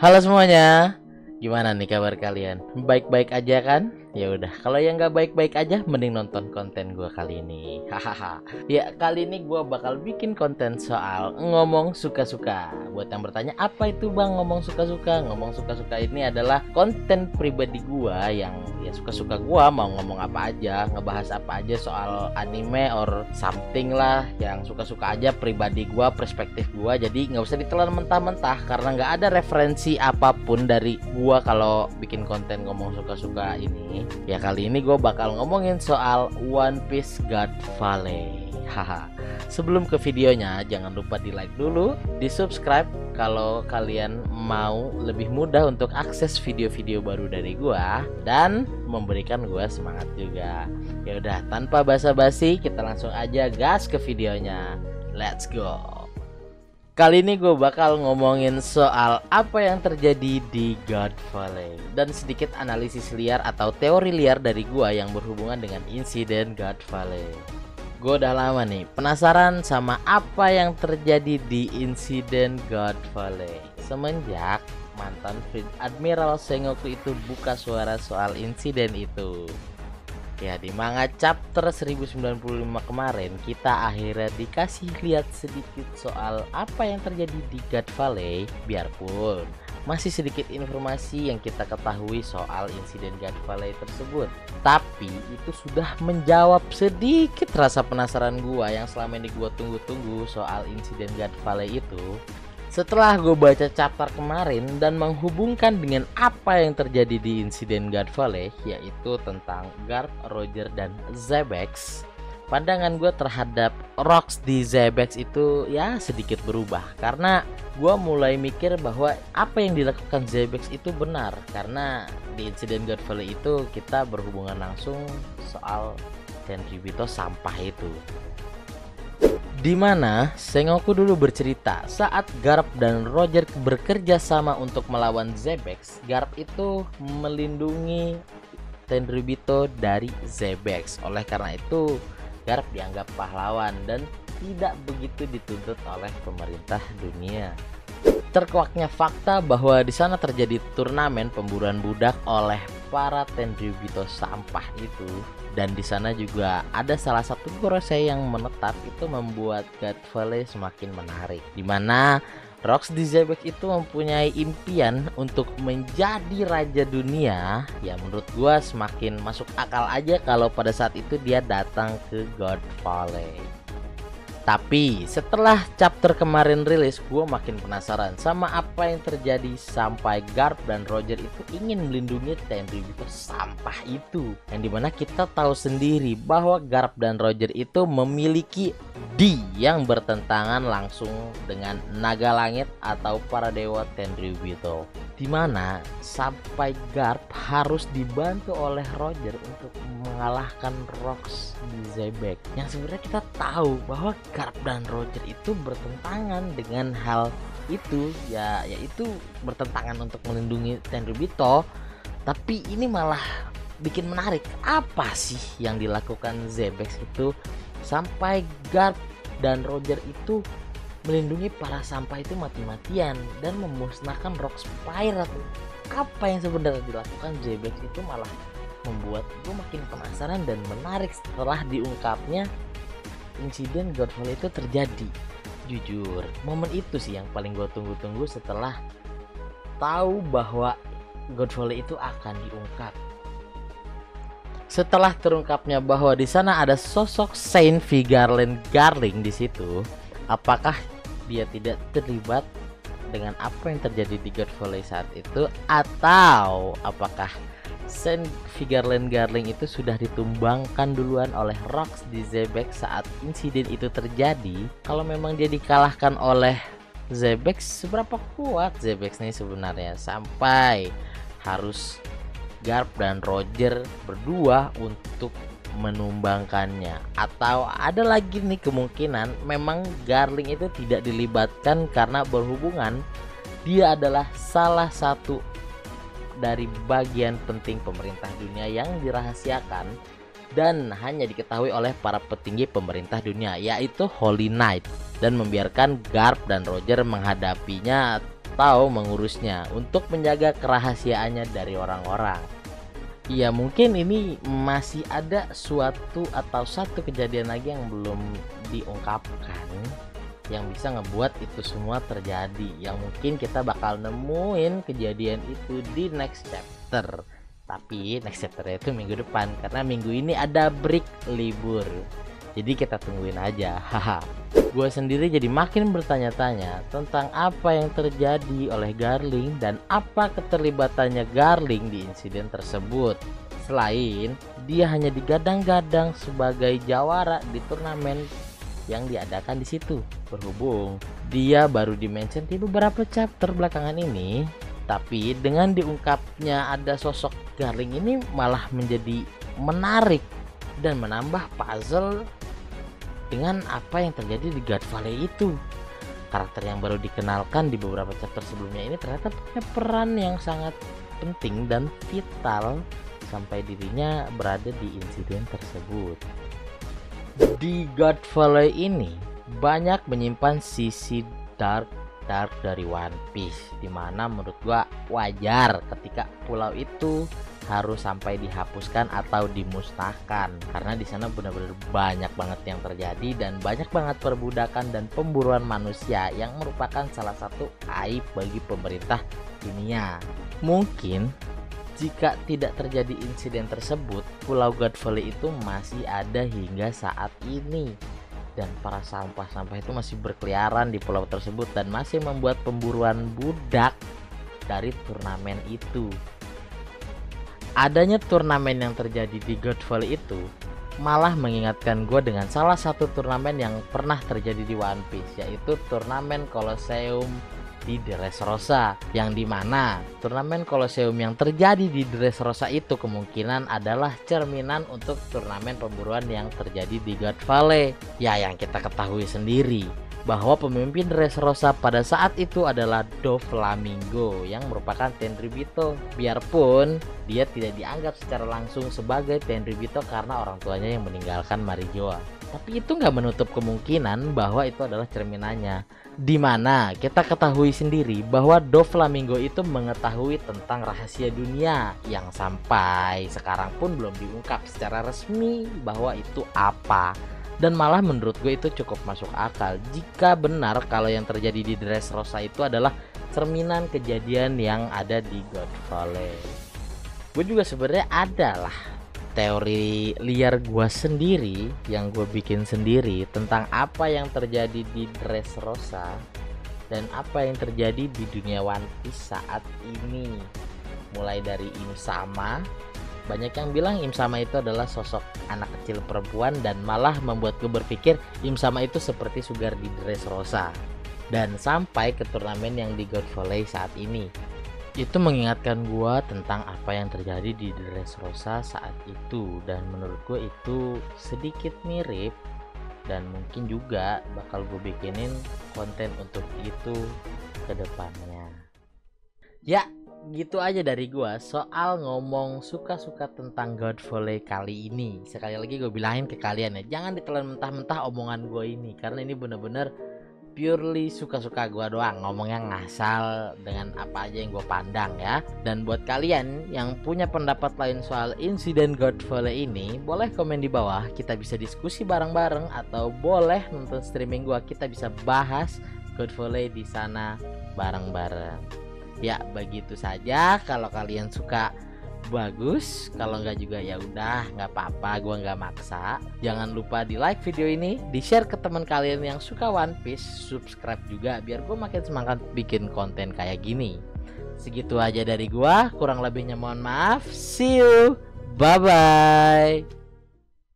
Halo semuanya, gimana nih kabar kalian? Baik-baik aja kan? Ya udah, kalau yang nggak baik-baik aja, mending nonton konten gue kali ini. Hahaha. Ya kali ini gue bakal bikin konten soal ngomong suka-suka. Buat yang bertanya apa itu bang ngomong suka-suka? Ngomong suka-suka ini adalah konten pribadi gue yang ya suka-suka gue mau ngomong apa aja, ngebahas apa aja soal anime or something lah yang suka-suka aja pribadi gue, perspektif gue. Jadi nggak usah ditelan mentah-mentah karena nggak ada referensi apapun dari gue kalau bikin konten ngomong suka-suka ini. Ya kali ini gue bakal ngomongin soal One Piece God Valley. Haha. Sebelum ke videonya jangan lupa di like dulu, di subscribe kalau kalian mau lebih mudah untuk akses video-video baru dari gue dan memberikan gue semangat juga. Ya udah tanpa basa-basi kita langsung aja gas ke videonya. Let's go. Kali ini gue bakal ngomongin soal apa yang terjadi di God Valley dan sedikit analisis liar atau teori liar dari gue yang berhubungan dengan insiden God Valley. Gue udah lama nih penasaran sama apa yang terjadi di insiden God Valley semenjak mantan Fleet Admiral Sengoku itu buka suara soal insiden itu. Ya di manga chapter 1095 kemarin kita akhirnya dikasih lihat sedikit soal apa yang terjadi di God Valley. Biarpun masih sedikit informasi yang kita ketahui soal insiden God Valley tersebut, tapi itu sudah menjawab sedikit rasa penasaran gua yang selama ini gua tunggu-tunggu soal insiden God Valley itu. Setelah gue baca chapter kemarin dan menghubungkan dengan apa yang terjadi di insiden God Valley, yaitu tentang Garp, Roger, dan Zebes, pandangan gue terhadap Rocks di Zebes itu ya sedikit berubah. Karena gue mulai mikir bahwa apa yang dilakukan Zebes itu benar. Karena di insiden God Valley itu kita berhubungan langsung soal Tenryubito sampah itu. Dimana Sengoku dulu bercerita saat Garp dan Roger bekerja sama untuk melawan Zebes, Garp itu melindungi Tenryubito dari Zebes. Oleh karena itu Garp dianggap pahlawan dan tidak begitu dituntut oleh pemerintah dunia. Terkuaknya fakta bahwa di sana terjadi turnamen pemburuan budak oleh para Tenryubito sampah itu, dan di sana juga ada salah satu Gorosei yang menetap, itu membuat God Valley semakin menarik. Dimana Rocks di Zebes itu mempunyai impian untuk menjadi raja dunia. Ya menurut gua semakin masuk akal aja kalau pada saat itu dia datang ke God Valley. Tapi setelah chapter kemarin rilis, gue makin penasaran sama apa yang terjadi sampai Garp dan Roger itu ingin melindungi Tenryubito sampah itu. Yang dimana kita tahu sendiri bahwa Garp dan Roger itu memiliki di yang bertentangan langsung dengan naga langit atau para dewa Tenryubito. Dimana sampai Garp harus dibantu oleh Roger untuk mengalahkan Rocks di Zebes. Yang sebenarnya kita tahu bahwa Garp dan Roger itu bertentangan dengan hal itu, yaitu bertentangan untuk melindungi Tenryubito. Tapi ini malah bikin menarik, apa sih yang dilakukan Zebes itu sampai Garp dan Roger itu melindungi para sampah itu mati-matian dan memusnahkan Rocks Pirate. Apa yang sebenarnya dilakukan Zebes itu malah membuat gue makin penasaran dan menarik setelah diungkapnya insiden God Valley itu terjadi. Jujur, momen itu sih yang paling gue tunggu-tunggu setelah tahu bahwa God Valley itu akan diungkap. Setelah terungkapnya bahwa di sana ada sosok Saint Vigarland Garling di situ, apakah dia tidak terlibat dengan apa yang terjadi di God Valley saat itu, atau apakah Saint Vigarland Garling itu sudah ditumbangkan duluan oleh Rocks di Zebes saat insiden itu terjadi? Kalau memang dia dikalahkan oleh Zebes, seberapa kuat Zebes nih sebenarnya sampai harus Garp dan Roger berdua untuk menumbangkannya? Atau ada lagi nih kemungkinan memang Garling itu tidak dilibatkan karena berhubungan dia adalah salah satu dari bagian penting pemerintah dunia yang dirahasiakan dan hanya diketahui oleh para petinggi pemerintah dunia, yaitu Holy Knight, dan membiarkan Garp dan Roger menghadapinya tahu mengurusnya untuk menjaga kerahasiaannya dari orang-orang. Ya mungkin ini masih ada suatu atau satu kejadian lagi yang belum diungkapkan yang bisa ngebuat itu semua terjadi, yang mungkin kita bakal nemuin kejadian itu di next chapter. Tapi next chapter itu minggu depan, karena minggu ini ada break libur, jadi kita tungguin aja. Haha. Gue sendiri jadi makin bertanya-tanya tentang apa yang terjadi oleh Garling dan apa keterlibatannya Garling di insiden tersebut. Selain dia hanya digadang-gadang sebagai jawara di turnamen yang diadakan di situ. Berhubung dia baru di-mention di beberapa chapter belakangan ini, tapi dengan diungkapnya ada sosok Garling ini malah menjadi menarik dan menambah puzzle dengan apa yang terjadi di God Valley itu. Karakter yang baru dikenalkan di beberapa chapter sebelumnya ini ternyata punya peran yang sangat penting dan vital sampai dirinya berada di insiden tersebut. Di God Valley ini banyak menyimpan sisi dark dari One Piece, dimana menurut gua wajar ketika pulau itu harus sampai dihapuskan atau dimusnahkan, karena di sana benar-benar banyak banget yang terjadi dan banyak banget perbudakan dan pemburuan manusia yang merupakan salah satu aib bagi pemerintah dunia. Mungkin jika tidak terjadi insiden tersebut, Pulau God Valley itu masih ada hingga saat ini, dan para sampah-sampah itu masih berkeliaran di pulau tersebut dan masih membuat pemburuan budak dari turnamen itu. Adanya turnamen yang terjadi di God Valley itu malah mengingatkan gue dengan salah satu turnamen yang pernah terjadi di One Piece, yaitu turnamen Colosseum di Dressrosa, yang dimana turnamen Colosseum yang terjadi di Dressrosa itu kemungkinan adalah cerminan untuk turnamen pemburuan yang terjadi di God Valley. Ya, yang kita ketahui sendiri bahwa pemimpin Dressrosa pada saat itu adalah Doflamingo yang merupakan Tenryubito, biarpun dia tidak dianggap secara langsung sebagai Tenryubito karena orang tuanya yang meninggalkan Marijoa. Tapi itu nggak menutup kemungkinan bahwa itu adalah cerminannya, dimana kita ketahui sendiri bahwa Doflamingo itu mengetahui tentang rahasia dunia yang sampai sekarang pun belum diungkap secara resmi bahwa itu apa. Dan malah menurut gue itu cukup masuk akal jika benar kalau yang terjadi di Dressrosa itu adalah cerminan kejadian yang ada di God Valley. Gue juga sebenarnya adalah teori liar gue sendiri yang gue bikin sendiri tentang apa yang terjadi di Dressrosa dan apa yang terjadi di dunia One Piece saat ini. Mulai dari Im-sama, banyak yang bilang Im-sama itu adalah sosok anak kecil perempuan dan malah membuat gue berpikir Im-sama itu seperti Sugar di Dressrosa, dan sampai ke turnamen yang di God Valley saat ini. Itu mengingatkan gue tentang apa yang terjadi di Dressrosa saat itu, dan menurut gue itu sedikit mirip dan mungkin juga bakal gue bikinin konten untuk itu ke depannya. Ya, gitu aja dari gua soal ngomong suka-suka tentang God Valley kali ini. Sekali lagi gue bilangin ke kalian ya, jangan ditelan mentah-mentah omongan gue ini, karena ini bener-bener purely suka-suka gua doang, ngomongnya ngasal dengan apa aja yang gue pandang ya. Dan buat kalian yang punya pendapat lain soal insiden God Valley ini, boleh komen di bawah, kita bisa diskusi bareng-bareng, atau boleh nonton streaming gua, kita bisa bahas God Valley di sana bareng-bareng. Ya begitu saja, kalau kalian suka bagus, kalau nggak juga ya udah nggak apa-apa, gua nggak maksa. Jangan lupa di like video ini, di share ke teman kalian yang suka One Piece, subscribe juga biar gue makin semangat bikin konten kayak gini. Segitu aja dari gua, kurang lebihnya mohon maaf. See you, bye bye.